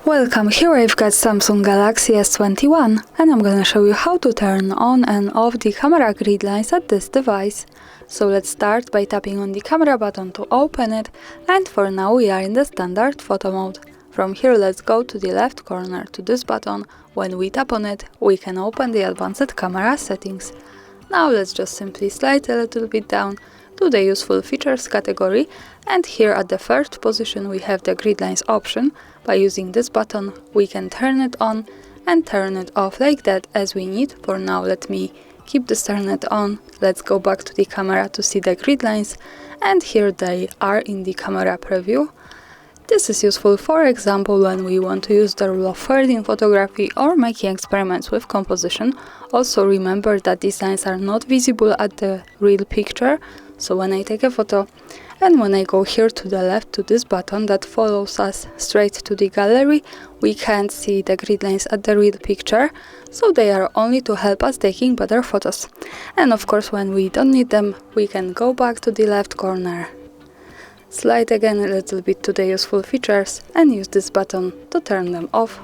Welcome, here I've got Samsung Galaxy S21 and I'm gonna show you how to turn on and off the camera grid lines at this device. So let's start by tapping on the camera button to open it, and for now we are in the standard photo mode. From here let's go to the left corner to this button. When we tap on it, we can open the advanced camera settings. Now let's just simply slide a little bit down to the useful features category, and here at the first position we have the grid lines option. By using this button we can turn it on and turn it off like that as we need. For now let me keep this turned on. Let's go back to the camera to see the grid lines, and here they are in the camera preview. This is useful, for example, when we want to use the rule of thirds in photography or making experiments with composition. Also remember that these lines are not visible at the real picture, so when I take a photo and when I go here to the left to this button that follows us straight to the gallery, we can't see the grid lines at the real picture, so they are only to help us taking better photos. And of course when we don't need them, we can go back to the left corner, slide again a little bit to the useful features and use this button to turn them off.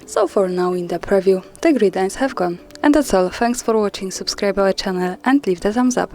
So for now in the preview the grid lines have gone. And that's all. Thanks for watching, subscribe our channel and leave the thumbs up.